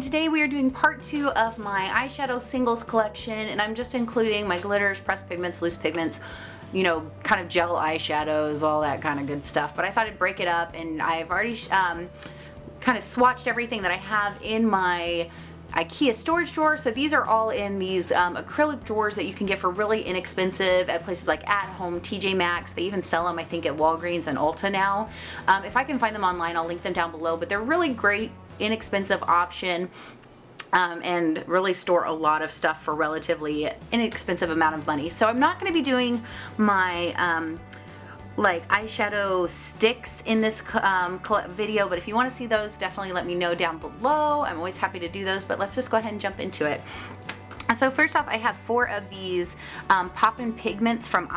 and today we are doing part 2 of my eyeshadow singles collection, and I'm just including my glitters, pressed pigments, loose pigments, you know, kind of gel eyeshadows, all that kind of good stuff. But I thought I'd break it up, and I've already kind of swatched everything that I have in my IKEA storage drawer. So these are all in these acrylic drawers that you can get for really inexpensive at places like At Home, TJ Maxx. They even sell them, I think, at Walgreens and Ulta now. If I can find them online, I'll link them down below, but they're really great, inexpensive option. And really store a lot of stuff for relatively inexpensive amount of money. So I'm not going to be doing my like eyeshadow sticks in this video, but if you want to see those, definitely let me know down below. I'm always happy to do those, but let's just go ahead and jump into it. So first off, I have 4 of these Poppin' Pigments from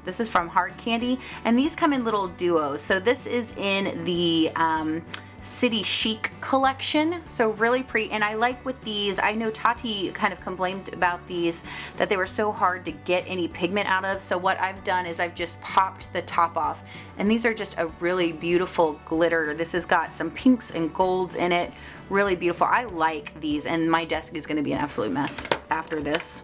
this is from Hard Candy, and these come in little duos. So this is in the City Chic collection, so really pretty. And I like with these, I know Tati kind of complained about these, that they were so hard to get any pigment out of. So what I've done is I've just popped the top off, and these are just a really beautiful glitter. This has got some pinks and golds in it, really beautiful. I like these, and my desk is going to be an absolute mess after this.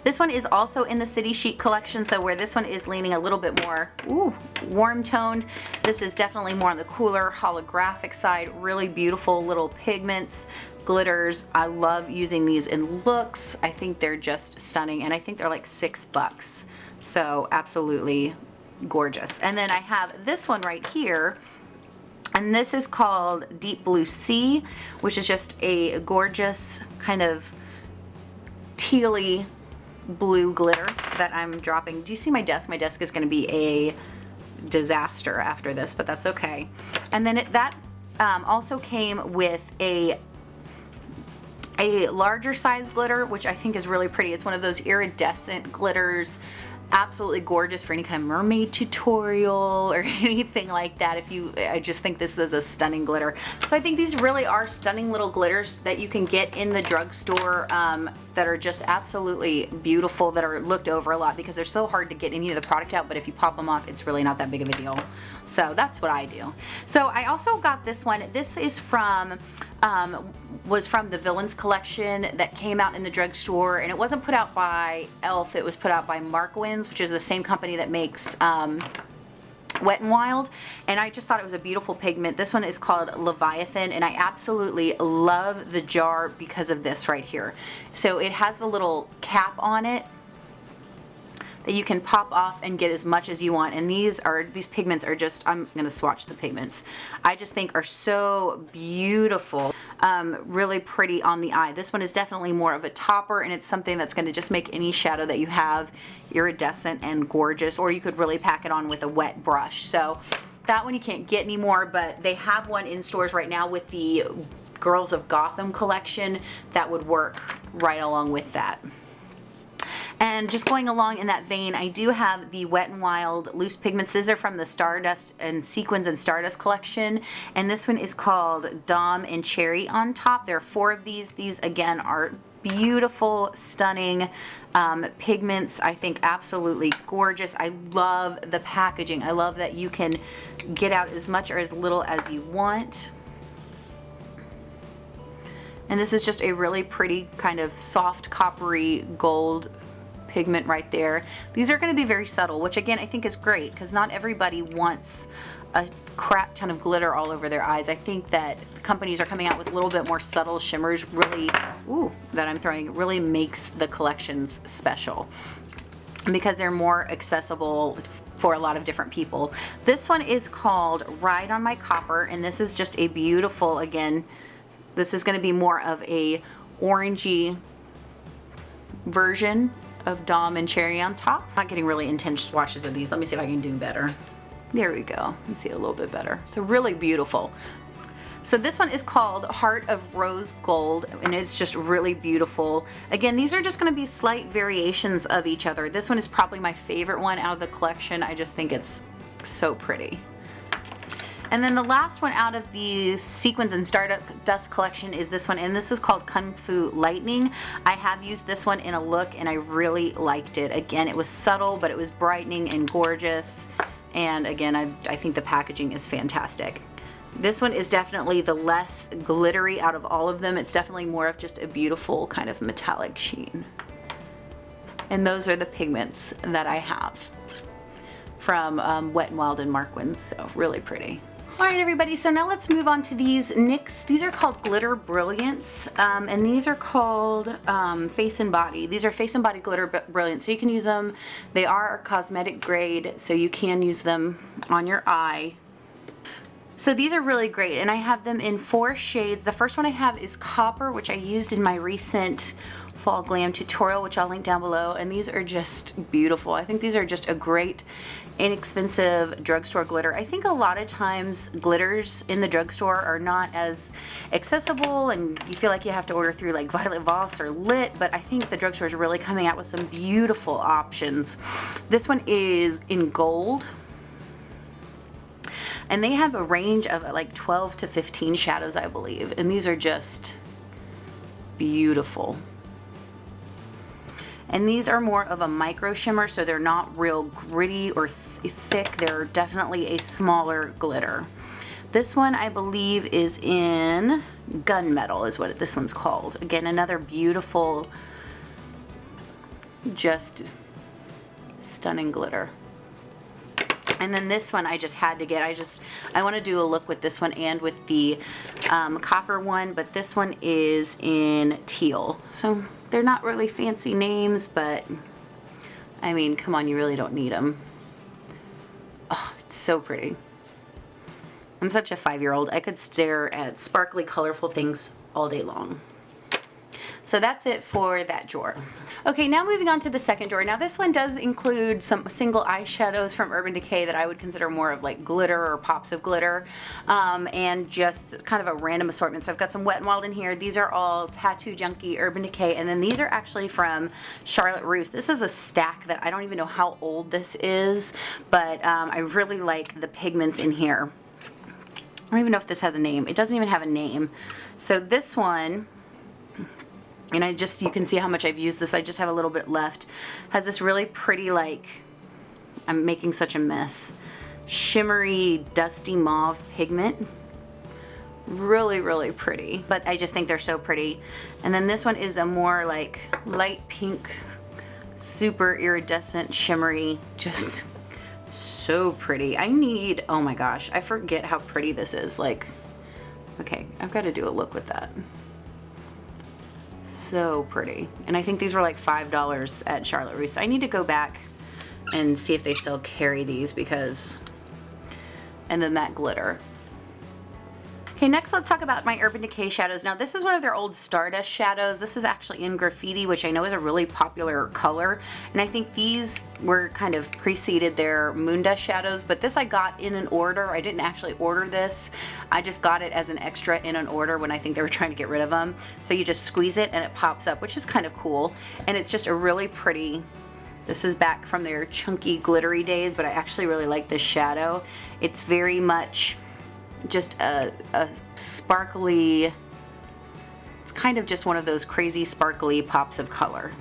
This one is also in the City Chic collection, so where this one is leaning a little bit more warm toned, this is definitely more on the cooler holographic side. Really beautiful little pigments, glitters. I love using these in looks. I think they're just stunning, and I think they're like $6, so absolutely gorgeous. And then I have this one right here, and this is called Deep Blue Sea, which is just a gorgeous kind of tealy blue glitter that I'm dropping. Do you see my desk? My desk is going to be a disaster after this, but that's okay. And then that also came with a larger size glitter, which I think is really pretty. It's one of those iridescent glitters. Absolutely gorgeous for any kind of mermaid tutorial or anything like that. I just think this is a stunning glitter. So I think these really are stunning little glitters that you can get in the drugstore that are just absolutely beautiful, that are looked over a lot because they're so hard to get any of the product out, but if you pop them off, it's really not that big of a deal. So that's what I do. So I also got this one. This is from was from the Villains collection that came out in the drugstore, and it wasn't put out by Elf, it was put out by Markwins, which is the same company that makes Wet n Wild, and I just thought it was a beautiful pigment. This one is called Leviathan, and I absolutely love the jar because of this right here. So it has the little cap on it that you can pop off and get as much as you want, and these pigments are just, I'm gonna swatch the pigments, I just think are so beautiful. Really pretty on the eye. This one is definitely more of a topper, and it's something that's going to just make any shadow that you have iridescent and gorgeous, or you could really pack it on with a wet brush. So that one you can't get anymore, but they have one in stores right now with the Girls of Gotham collection that would work right along with that. And just going along in that vein, I do have the Wet n Wild loose pigments. These are from the Stardust and Sequins and Stardust collection, and this one is called Dom and Cherry on top. There are 4 of these. These again are beautiful, stunning pigments. I think absolutely gorgeous. I love the packaging. I love that you can get out as much or as little as you want. And this is just a really pretty kind of soft coppery gold pigment right there. These are going to be very subtle, which again I think is great because not everybody wants a crap ton of glitter all over their eyes. I think that companies are coming out with a little bit more subtle shimmers, really, that I'm throwing, really makes the collections special because they're more accessible for a lot of different people. This one is called Ride on My Copper, and this is just a beautiful, again, this is going to be more of a orangey version of Dom and Cherry on top. I'm not getting really intense swatches of these. Let me see if I can do better. There we go. You see it a little bit better. So really beautiful. So this one is called Heart of Rose Gold, and it's just really beautiful. Again, these are just going to be slight variations of each other. This one is probably my favorite one out of the collection. I just think it's so pretty. And then the last one out of the Sequins and Stardust collection is this one, and this is called Kung Fu Lightning. I have used this one in a look, and I really liked it. Again, it was subtle, but it was brightening and gorgeous. And again, I think the packaging is fantastic. This one is definitely the less glittery out of all of them. It's definitely more of just a beautiful kind of metallic sheen. And those are the pigments that I have from Wet n Wild and Marquins, so really pretty. Alright everybody, so now let's move on to these NYX. These are called Glitter Brilliance, and these are called Face and Body. These are Face and Body Glitter Brilliance, so you can use them. They are cosmetic grade, so you can use them on your eye. So these are really great, and I have them in 4 shades. The first one I have is Copper, which I used in my recent Fall Glam tutorial, which I'll link down below, and these are just beautiful. I think these are just a great, inexpensive drugstore glitter. I think a lot of times glitters in the drugstore are not as accessible, and you feel like you have to order through like Violet Voss or Lit, but I think the drugstore is really coming out with some beautiful options. This one is in gold. And they have a range of like 12 to 15 shadows, I believe. And these are just beautiful. And these are more of a micro shimmer, so they're not real gritty or thick. They're definitely a smaller glitter. This one, I believe, is in Gunmetal, is what this one's called. Again, another beautiful, just stunning glitter. And then this one I just had to get. I want to do a look with this one and with the Copper one, but this one is in Teal. So they're not really fancy names, but I mean, come on, you really don't need them. Oh, it's so pretty. I'm such a 5-year-old. I could stare at sparkly, colorful things all day long. So that's it for that drawer. Okay, now moving on to the second drawer. Now this one does include some single eyeshadows from Urban Decay that I would consider more of like glitter or pops of glitter, and just kind of a random assortment. So I've got some Wet n Wild in here. These are all Tattoo Junkie, Urban Decay, and then these are actually from Charlotte Russe. This is a stack that I don't even know how old this is, but I really like the pigments in here. I don't even know if this has a name. It doesn't even have a name. So this one, and you can see how much I've used this. I just have a little bit left. Has this really pretty, like, I'm making such a mess, shimmery, dusty mauve pigment. Really, really pretty. But I just think they're so pretty. And then this one is a more like light pink, super iridescent, shimmery, just so pretty. Oh my gosh, I forget how pretty this is. Like, okay, I've got to do a look with that. So pretty. And I think these were like $5 at Charlotte Russe. I need to go back and see if they still carry these, because, and then that glitter. Okay, next let's talk about my Urban Decay shadows. Now this is one of their old Stardust shadows. This is actually in Graffiti, which I know is a really popular color. And I think these were kind of preceded their Moondust shadows, but this I got in an order. I didn't actually order this. I just got it as an extra in an order when I think they were trying to get rid of them. So you just squeeze it and it pops up, which is kind of cool. And it's just a really pretty, this is back from their chunky glittery days, but I actually really like this shadow. It's very much just a sparkly, it's kind of just one of those crazy sparkly pops of color.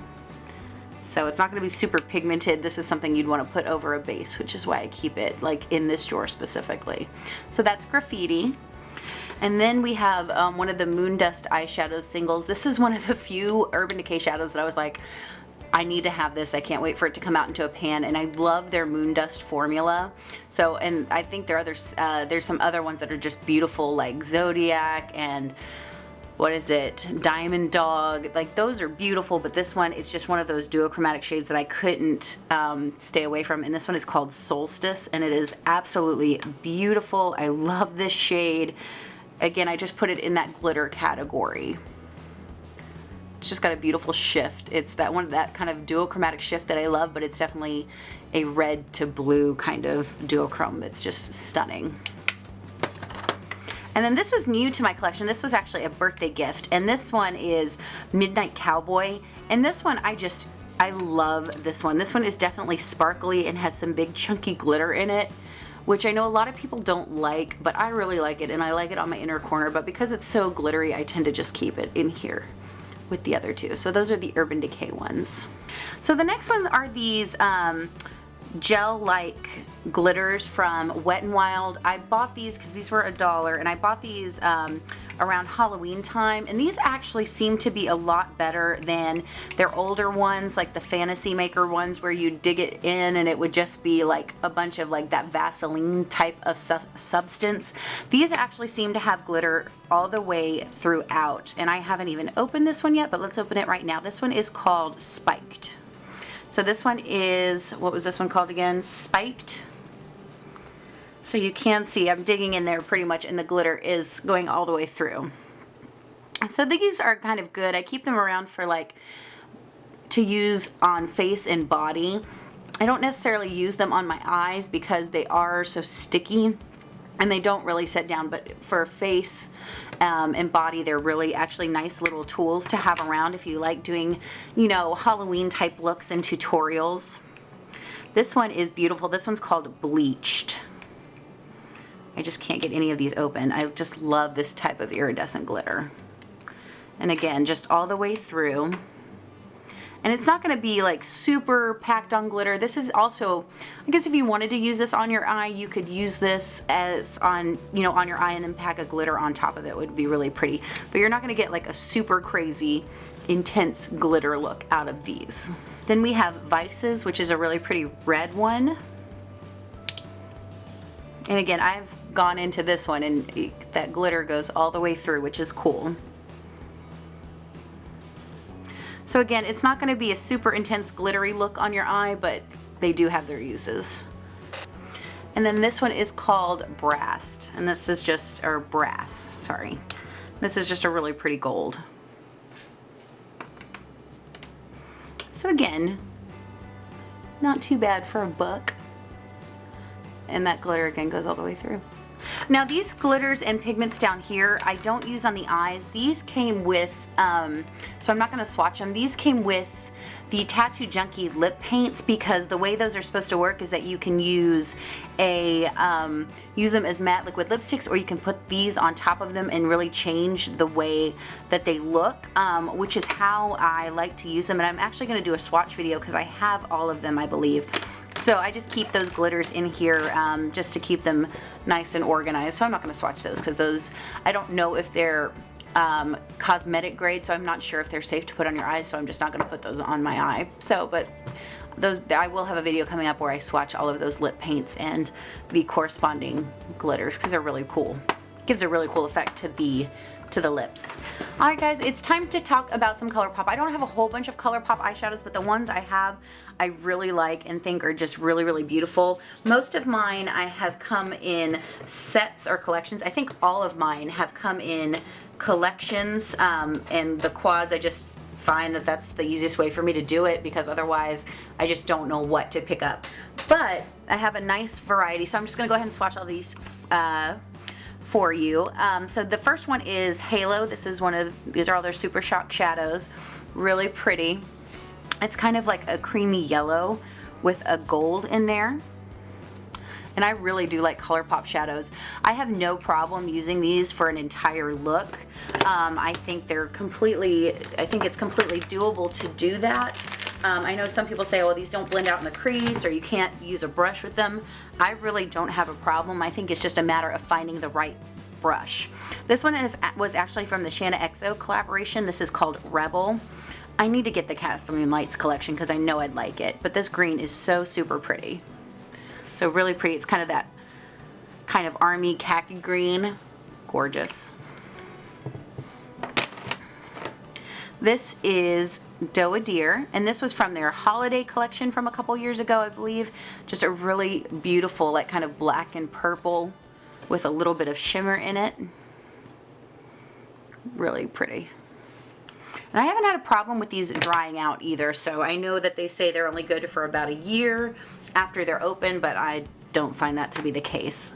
So it's not going to be super pigmented. This is something you'd want to put over a base, which is why I keep it like in this drawer specifically. So that's Graffiti. And then we have one of the Moondust eyeshadow singles. This is one of the few Urban Decay shadows that I was like, I need to have this. I can't wait for it to come out into a pan, and I love their Moondust formula. So, and I think there's some other ones that are just beautiful, like Zodiac and what is it, Diamond Dog. Like those are beautiful, but this one, it's just one of those duochromatic shades that I couldn't stay away from. And this one is called Solstice, and it is absolutely beautiful. I love this shade. Again, I just put it in that glitter category. It's just got a beautiful shift. It's that one, that kind of duochromatic shift that I love, but it's definitely a red to blue kind of duochrome that's just stunning. And then this is new to my collection. This was actually a birthday gift, and this one is Midnight Cowboy. And this one, I love this one. This one is definitely sparkly and has some big chunky glitter in it, which I know a lot of people don't like, but I really like it, and I like it on my inner corner. But because it's so glittery, I tend to just keep it in here with the other two. So those are the Urban Decay ones. So the next ones are these gel-like glitters from Wet n Wild. I bought these because these were $1, and I bought these around Halloween time, and these actually seem to be a lot better than their older ones, like the Fantasy Maker ones where you dig it in and it would just be like a bunch of like that Vaseline type of substance. These actually seem to have glitter all the way throughout, and I haven't even opened this one yet, but let's open it right now. This one is called Spiked. So this one is, what was this one called again? Spiked. So you can see I'm digging in there pretty much, and the glitter is going all the way through. So these are kind of good. I keep them around for like to use on face and body. I don't necessarily use them on my eyes because they are so sticky and they don't really set down, but for face and body, they're really actually nice little tools to have around if you like doing, you know, Halloween type looks and tutorials. This one is beautiful. This one's called Bleached. I just can't get any of these open. I just love this type of iridescent glitter. And again, just all the way through. And it's not going to be like super packed on glitter. This is also, I guess if you wanted to use this on your eye, you could use this as on, you know, on your eye and then pack a glitter on top of it. It would be really pretty. But you're not going to get like a super crazy, intense glitter look out of these. Then we have Vices, which is a really pretty red one. And again, I've gone into this one and that glitter goes all the way through, which is cool. So again, it's not going to be a super intense glittery look on your eye, but they do have their uses. And then this one is called Brass, and this is just, or Brass, sorry. This is just a really pretty gold. So again, not too bad for a buck. And that glitter again goes all the way through. Now these glitters and pigments down here, I don't use on the eyes. These came with, so I'm not going to swatch them. These came with the Tattoo Junkie lip paints because the way those are supposed to work is that you can use use them as matte liquid lipsticks, or you can put these on top of them and really change the way that they look, which is how I like to use them. And I'm actually going to do a swatch video because I have all of them, I believe. So I just keep those glitters in here just to keep them nice and organized. So I'm not going to swatch those because those, I don't know if they're cosmetic grade, so I'm not sure if they're safe to put on your eyes, so I'm just not going to put those on my eye. So, but those, I will have a video coming up where I swatch all of those lip paints and the corresponding glitters because they're really cool. Gives a really cool effect to the lips. Alright guys, it's time to talk about some Colourpop. I don't have a whole bunch of Colourpop eyeshadows, but the ones I have I really like and think are just really, really beautiful. Most of mine I have come in sets or collections. I think all of mine have come in collections, and the quads I just find that that's the easiest way for me to do it because otherwise I just don't know what to pick up. But I have a nice variety, so I'm just going to go ahead and swatch all these for you. So the first one is Halo. This is these are all their Super Shock shadows. Really pretty. It's kind of like a creamy yellow with a gold in there. And I really do like Colourpop shadows. I have no problem using these for an entire look. I think it's completely doable to do that. I know some people say, well, these don't blend out in the crease or you can't use a brush with them. I really don't have a problem. I think it's just a matter of finding the right brush. This one was actually from the Shanna XO collaboration. This is called Rebel. I need to get the Kathleen Lights collection because I know I'd like it, but this green is so super pretty. So really pretty. It's kind of that kind of army khaki green. Gorgeous. This is Doe Deer, and this was from their holiday collection from a couple years ago, I believe. Just a really beautiful, like kind of black and purple with a little bit of shimmer in it. Really pretty. And I haven't had a problem with these drying out either, so I know that they say they're only good for about a year after they're open, but I don't find that to be the case.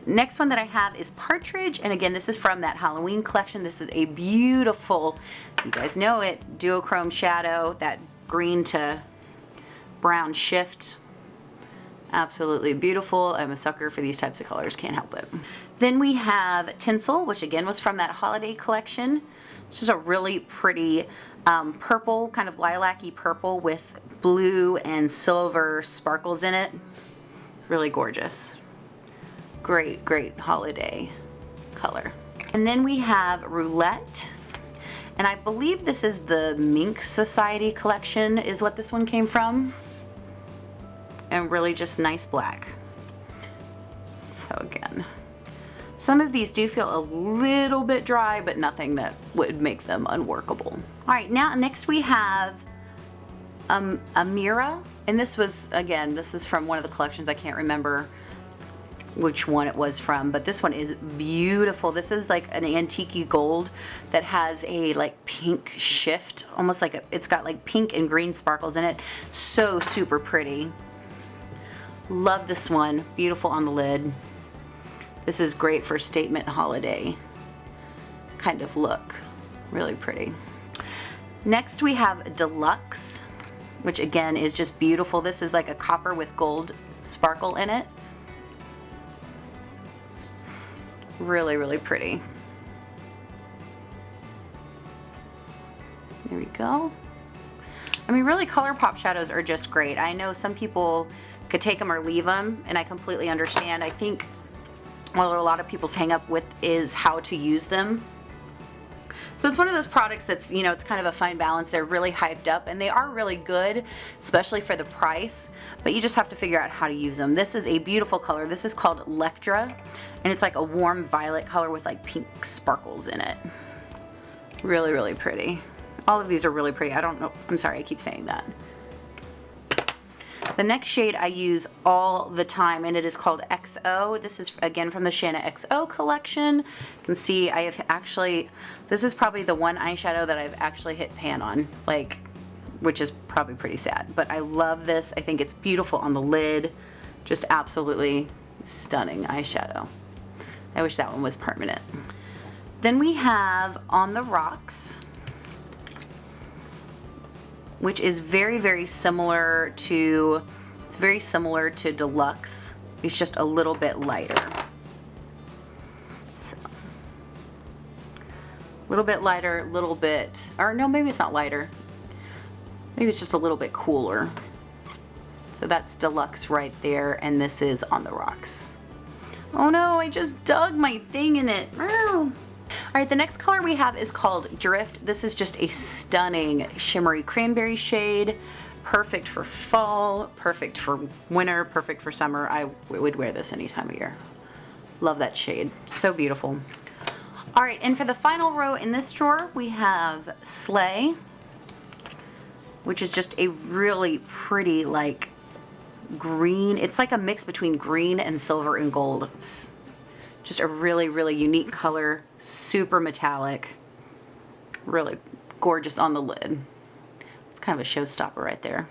Next one that I have is Partridge, and again, this is from that Halloween collection. This is a beautiful, you guys know it, duochrome shadow, that green to brown shift. Absolutely beautiful. I'm a sucker for these types of colors, can't help it. Then we have Tinsel, which again was from that holiday collection. This is a really pretty purple, kind of lilac-y purple with blue and silver sparkles in it. Really gorgeous. Great, great holiday color. And then we have Roulette. And I believe this is the Mink Society collection is what this one came from. And really just nice black. So again, some of these do feel a little bit dry, but nothing that would make them unworkable. All right, now next we have Amira. And this was, again, this is from one of the collections. I can't remember which one it was from, but this one is beautiful. This is like an antique gold that has a like pink shift, almost like it's got like pink and green sparkles in it. So super pretty. Love this one. Beautiful on the lid. This is great for statement holiday kind of look. Really pretty. Next we have Deluxe, which again is just beautiful. This is like a copper with gold sparkle in it. Really, really pretty. There we go. I mean, really, Colourpop shadows are just great. I know some people could take them or leave them, and I completely understand. I think what a lot of people's hang up with is how to use them. So it's one of those products that's, you know, it's kind of a fine balance. They're really hyped up and they are really good, especially for the price, but you just have to figure out how to use them. This is a beautiful color. This is called Electra, and it's like a warm violet color with like pink sparkles in it. Really, really pretty. All of these are really pretty. I don't know. I'm sorry, I keep saying that. The next shade I use all the time, and it is called XO. This is again from the Shanna XO collection. You can see I have actually, this is probably the one eyeshadow that I've actually hit pan on, like, which is probably pretty sad. But I love this. I think it's beautiful on the lid. Just absolutely stunning eyeshadow. I wish that one was permanent. Then we have On the Rocks, which is very, very similar to, it's very similar to Deluxe. It's just a little bit lighter. So, a little bit lighter, a little bit, or no, maybe it's not lighter. Maybe it's just a little bit cooler. So that's Deluxe right there, and this is On the Rocks. Oh no, I just dug my thing in it. Alright, the next color we have is called Drift. This is just a stunning shimmery cranberry shade. Perfect for fall, perfect for winter, perfect for summer. I would wear this any time of year. Love that shade. So beautiful. Alright, and for the final row in this drawer, we have Slay, which is just a really pretty, like, green. It's like a mix between green and silver and gold. It's just a really, really unique color, super metallic, really gorgeous on the lid. It's kind of a showstopper right there.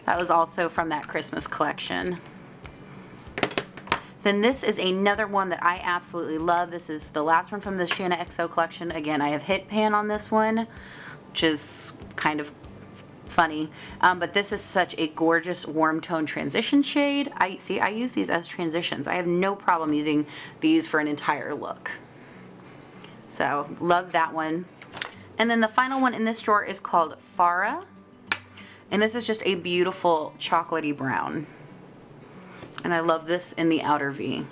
That was also from that Christmas collection. Then this is another one that I absolutely love. This is the last one from the Shanna XO collection. Again, I have hit pan on this one, which is kind of funny, but this is such a gorgeous warm tone transition shade. I use these as transitions. I have no problem using these for an entire look. So love that one. And then the final one in this drawer is called Farah, and this is just a beautiful chocolatey brown, and I love this in the outer V.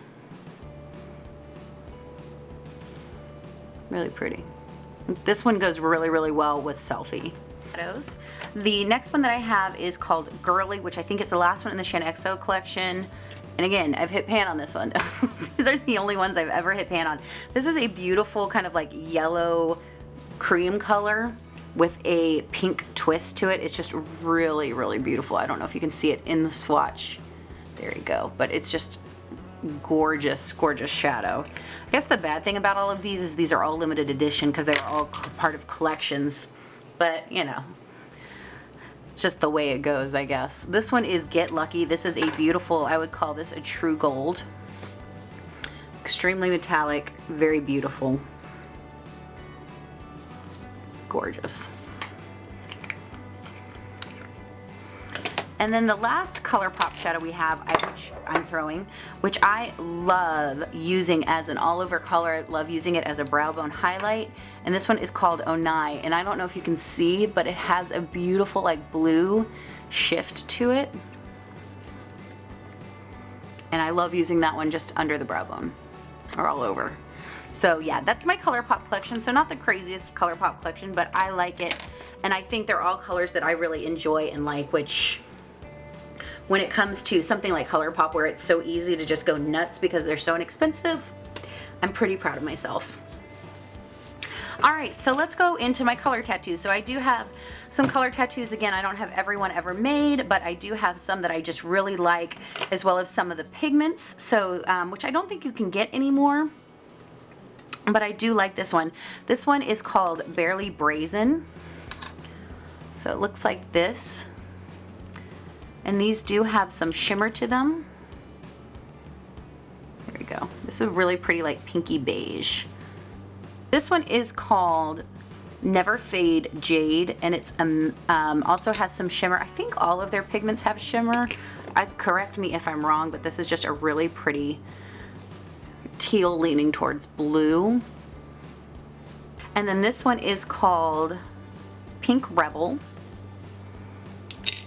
Really pretty. This one goes really, really well with Selfie. The next one that I have is called Girly, which I think is the last one in the Shanna XO collection. And again, I've hit pan on this one. These are the only ones I've ever hit pan on. This is a beautiful kind of like yellow cream color with a pink twist to it. It's just really, really beautiful. I don't know if you can see it in the swatch. There you go. But it's just gorgeous, gorgeous shadow. I guess the bad thing about all of these is these are all limited edition because they were all part of collections. But, you know, it's just the way it goes, I guess. This one is Get Lucky. This is a beautiful, I would call this a true gold. Extremely metallic, very beautiful. Just gorgeous. And then the last Colourpop shadow we have, which I'm throwing, which I love using as an all over color. I love using it as a brow bone highlight. And this one is called Onai. And I don't know if you can see, but it has a beautiful like blue shift to it. And I love using that one just under the brow bone or all over. So yeah, that's my Colourpop collection. So not the craziest Colourpop collection, but I like it. And I think they're all colors that I really enjoy and like, which when it comes to something like Colourpop where it's so easy to just go nuts because they're so inexpensive, I'm pretty proud of myself. Alright, so let's go into my color tattoos. So I do have some color tattoos. Again, I don't have every one ever made, but I do have some that I just really like, as well as some of the pigments, so which I don't think you can get anymore, but I do like this one. This one is called Barely Brazen. So it looks like this. And these do have some shimmer to them. There we go. This is a really pretty like pinky beige. This one is called Never Fade Jade, and it's also has some shimmer. I think all of their pigments have shimmer. Correct me if I'm wrong, but this is just a really pretty teal leaning towards blue. And then this one is called Pink Rebel.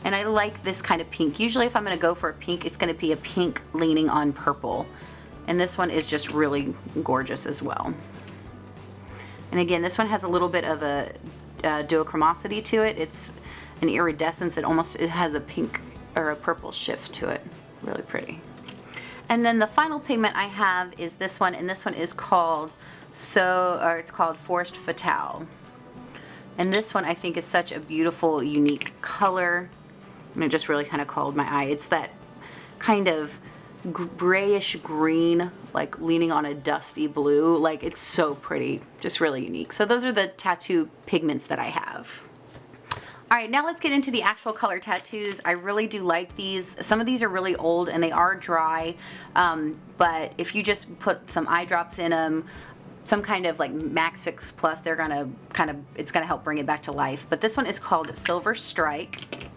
And I like this kind of pink. Usually if I'm going to go for a pink, it's going to be a pink leaning on purple. And this one is just really gorgeous as well. And again, this one has a little bit of a duochromosity to it. It's an iridescence. It has a pink or a purple shift to it. Really pretty. And then the final pigment I have is this one, and this one is called it's called Forest Fatale. And this one I think is such a beautiful, unique color. And it just really kind of called my eye. It's that kind of grayish green, like leaning on a dusty blue. Like, it's so pretty, just really unique. So those are the tattoo pigments that I have. All right, now let's get into the actual color tattoos. I really do like these. Some of these are really old and they are dry, but if you just put some eye drops in them, some kind of like Max Fix Plus, they're gonna it's gonna help bring it back to life. But this one is called Silver Strike.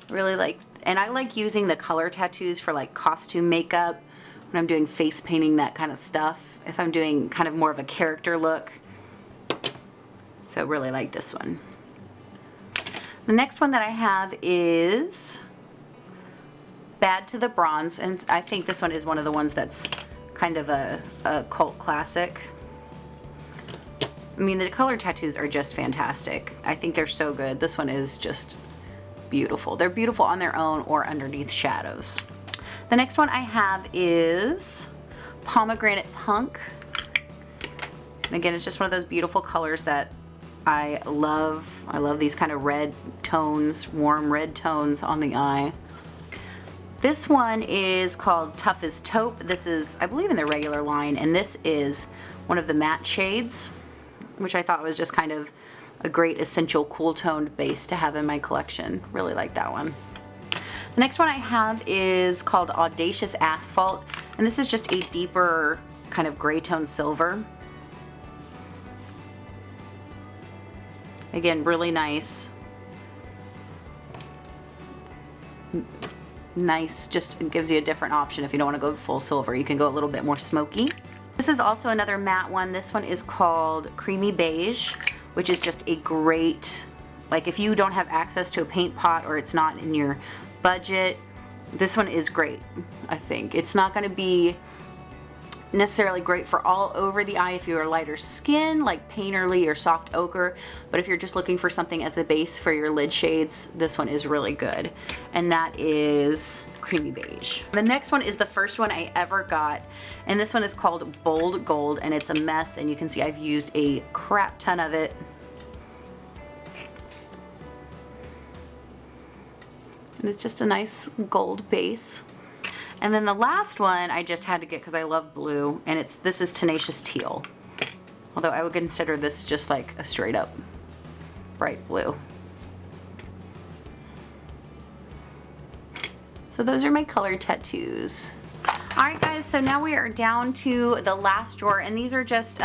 Really like, and I like using the color tattoos for like costume makeup when I'm doing face painting, that kind of stuff. If I'm doing kind of more of a character look. So really like this one. The next one that I have is Bad to the Bronze, and I think this one is one of the ones that's kind of a cult classic. I mean, the color tattoos are just fantastic. I think they're so good. This one is just beautiful. They're beautiful on their own or underneath shadows. The next one I have is Pomegranate Punk. And again, it's just one of those beautiful colors that I love. I love these kind of red tones, warm red tones on the eye. This one is called Tough as Taupe. This is, I believe, in the regular line, and this is one of the matte shades, which I thought was just kind of a great essential cool toned base to have in my collection. Really like that one. The next one I have is called Audacious Asphalt, and this is just a deeper kind of gray tone silver. Again, really nice. Nice, just it gives you a different option. If you don't want to go full silver, you can go a little bit more smoky. This is also another matte one. This one is called Creamy Beige, which is just a great, like if you don't have access to a paint pot or it's not in your budget, this one is great. I think it's not going to be necessarily great for all over the eye if you are lighter skin, like painterly or soft ochre, but if you're just looking for something as a base for your lid shades, this one is really good. And that is Creamy Beige. The next one is the first one I ever got, and this one is called Bold Gold, and it's a mess, and you can see I've used a crap ton of it. And it's just a nice gold base. And then the last one I just had to get because I love blue, and this is Tenacious Teal. Although I would consider this just like a straight up bright blue. So those are my color tattoos. Alright guys, so now we are down to the last drawer, and these are just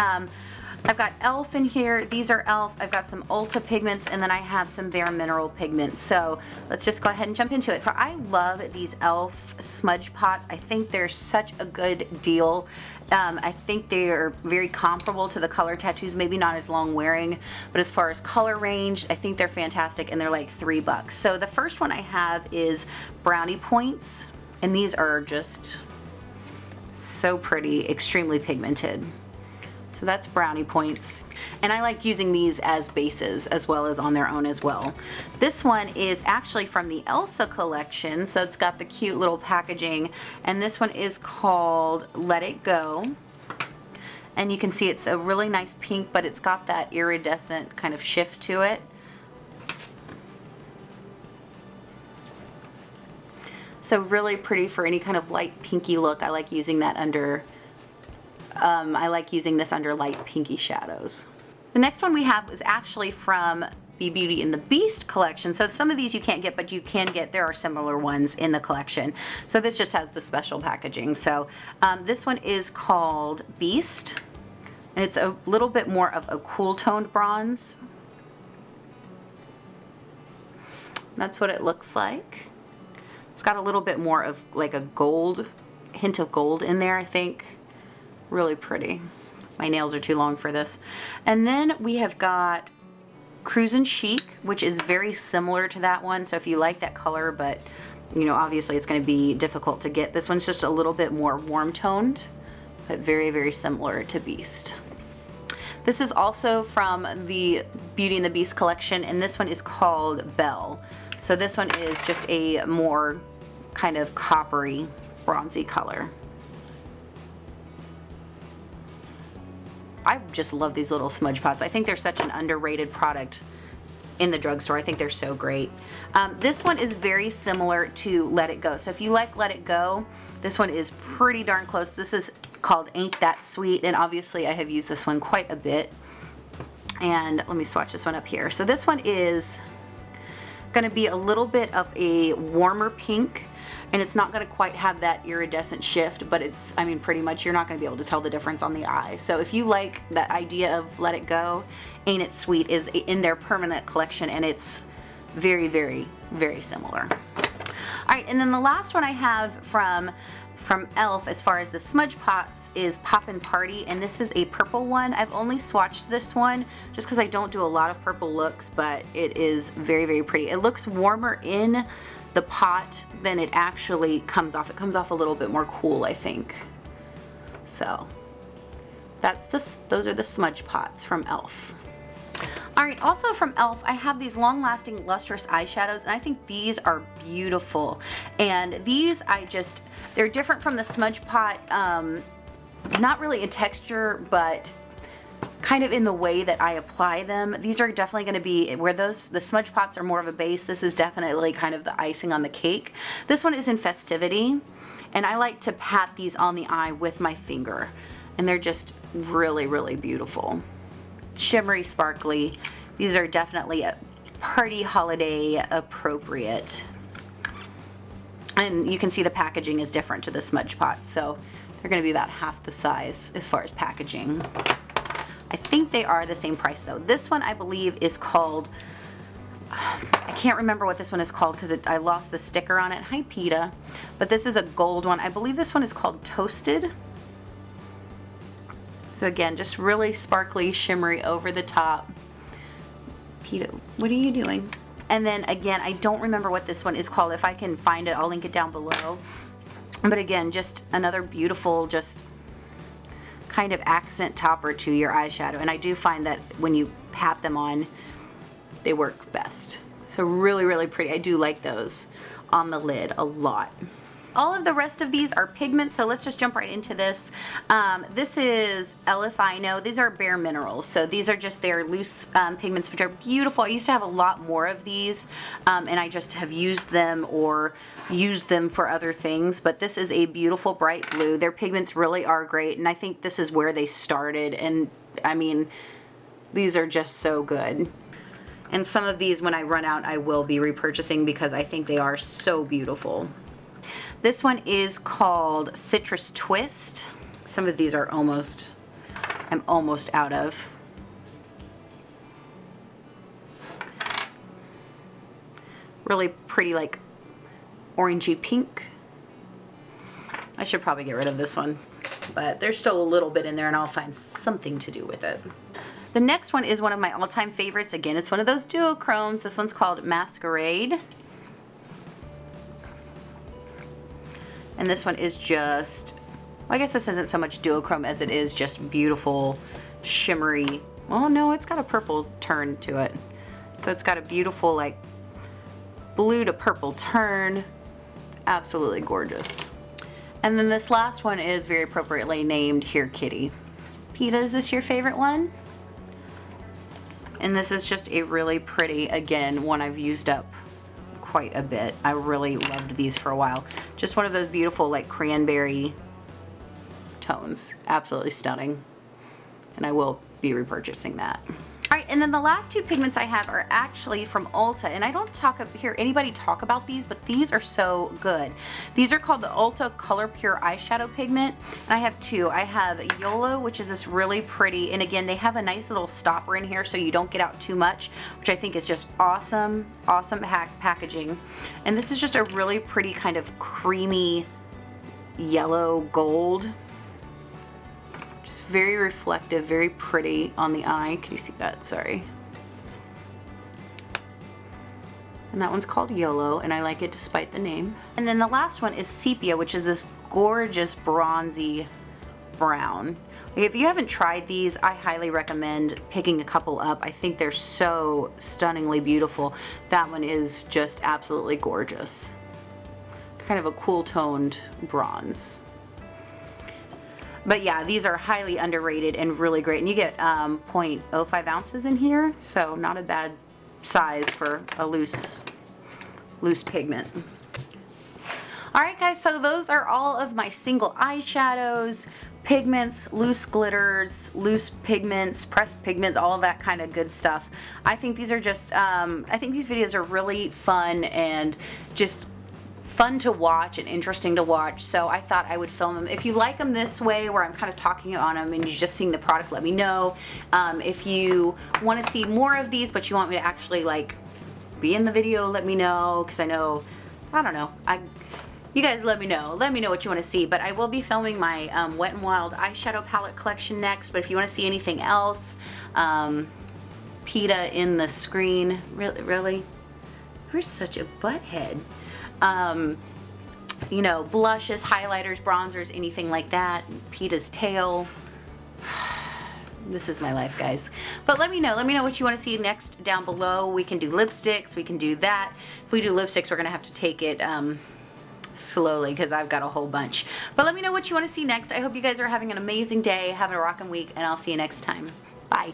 I've got Elfin here. These are Elf. I've got some Ulta pigments, and then I have some Bare Mineral pigments. So let's just go ahead and jump into it. So I love these Elf smudge pots. I think they're such a good deal. I think they are very comparable to the Color Tattoos, maybe not as long wearing, but as far as color range, I think they're fantastic, and they're like $3. So the first one I have is Brownie Points, and these are just so pretty, extremely pigmented. So that's Brownie Points. And I like using these as bases as well as on their own as well. This one is actually from the Elsa collection, so it's got the cute little packaging. And this one is called Let It Go. And you can see it's a really nice pink, but it's got that iridescent kind of shift to it. So really pretty for any kind of light pinky look. I like using that under I like using this under light pinky shadows. The next one we have is actually from the Beauty and the Beast collection. So some of these you can't get, but you can get, there are similar ones in the collection. So this just has the special packaging. So this one is called Beast, and it's a little bit more of a cool toned bronze. That's what it looks like. It's got a little bit more of like a gold, hint of gold in there, I think. Really pretty. My nails are too long for this. And then we have got Cruisin' Chic, which is very similar to that one. So if you like that color, but you know, obviously it's going to be difficult to get. This one's just a little bit more warm toned, but very, very similar to Beast. This is also from the Beauty and the Beast collection, and this one is called Belle. So this one is just a more kind of coppery, bronzy color. I just love these little smudge pots. I think they're such an underrated product in the drugstore. I think they're so great. This one is very similar to Let It Go. So if you like Let It Go, this one is pretty darn close. This is called Ain't That Sweet, and obviously I have used this one quite a bit. And let me swatch this one up here. So this one is going to be a little bit of a warmer pink, and it's not going to quite have that iridescent shift, but it's, I mean, pretty much you're not going to be able to tell the difference on the eye. So if you like that idea of Let It Go, Ain't It Sweet is in their permanent collection, and it's very, very, very similar. All right, and then the last one I have from Elf as far as the smudge pots is Poppin' Party, and this is a purple one. I've only swatched this one just because I don't do a lot of purple looks, but it is very, very pretty. It looks warmer in the pot than it actually comes off. It comes off a little bit more cool, I think. So that's those are the smudge pots from Elf. All right, also from Elf, I have these long-lasting lustrous eyeshadows, and I think these are beautiful. And these, they're different from the smudge pot, not really in texture, but kind of in the way that I apply them. These are definitely going to be where the smudge pots are more of a base. This is definitely kind of the icing on the cake. This one is in Festivity, and I like to pat these on the eye with my finger, and they're just really, really beautiful. Shimmery, sparkly. These are definitely a party holiday appropriate. And you can see the packaging is different to the smudge pot, so they're going to be about half the size as far as packaging. I think they are the same price though. This one I believe is called, I can't remember what this one is called because I lost the sticker on it. Hi PETA. But this is a gold one. I believe this one is called Toasted. So again, just really sparkly, shimmery, over the top. PETA, what are you doing? And then again, I don't remember what this one is called. If I can find it, I'll link it down below. But again, just another beautiful, just kind of accent topper to your eyeshadow. And I do find that when you pat them on, they work best. So really, really pretty. I do like those on the lid a lot. All of the rest of these are pigments, so let's just jump right into this. This is Elfin. These are Bare Minerals, so these are just their loose pigments, which are beautiful. I used to have a lot more of these, and I just have used them or used them for other things, but this is a beautiful bright blue. Their pigments really are great, and I think this is where they started, and I mean, these are just so good. And some of these, when I run out, I will be repurchasing because I think they are so beautiful. This one is called Citrus Twist. Some of these are almost, I'm almost out of. Really pretty, like orangey pink. I should probably get rid of this one, but there's still a little bit in there and I'll find something to do with it. The next one is one of my all-time favorites. Again, it's one of those duochromes. This one's called Masquerade. And this one is just, well, I guess this isn't so much duochrome as it is just beautiful, shimmery. Well, no, it's got a purple turn to it. So it's got a beautiful, like, blue to purple turn. Absolutely gorgeous. And then this last one is very appropriately named Here Kitty. Peta, is this your favorite one? And this is just a really pretty, again, one I've used up quite a bit. I really loved these for a while. Just one of those beautiful, like, cranberry tones. Absolutely stunning. And I will be repurchasing that. Alright, and then the last two pigments I have are actually from Ulta, and I don't hear anybody talk about these, but these are so good. These are called the Ulta Color Pure Eyeshadow Pigment, and I have two. I have YOLO, which is this really pretty, and again, they have a nice little stopper in here so you don't get out too much, which I think is just awesome, awesome packaging. And this is just a really pretty kind of creamy yellow gold. Just very reflective, very pretty on the eye. Can you see that? Sorry. And that one's called YOLO, and I like it despite the name. And then the last one is Sepia, which is this gorgeous bronzy brown. If you haven't tried these, I highly recommend picking a couple up. I think they're so stunningly beautiful. That one is just absolutely gorgeous. Kind of a cool toned bronze. But yeah, these are highly underrated and really great. And you get 0.05 ounces in here, so not a bad size for a loose pigment. Alright guys, so those are all of my single eyeshadows, pigments, loose glitters, loose pigments, pressed pigments, all of that kind of good stuff. I think these are just, I think these videos are really fun and just fun to watch and interesting to watch, so I thought I would film them. If you like them this way, where I'm kind of talking on them and you're just seeing the product, let me know. If you want to see more of these, but you want me to actually like be in the video, let me know, because I know, I don't know, you guys let me know what you want to see. But I will be filming my Wet n Wild eyeshadow palette collection next, but if you want to see anything else, Peta in the screen, really? You're such a butthead. You know, blushes, highlighters, bronzers, anything like that. Peta's tail. This is my life, guys. But let me know what you want to see next down below. We can do lipsticks, we can do that. If we do lipsticks, we're gonna have to take it slowly because I've got a whole bunch. But let me know what you want to see next. I hope you guys are having an amazing day, having a rockin' week, and I'll see you next time. Bye.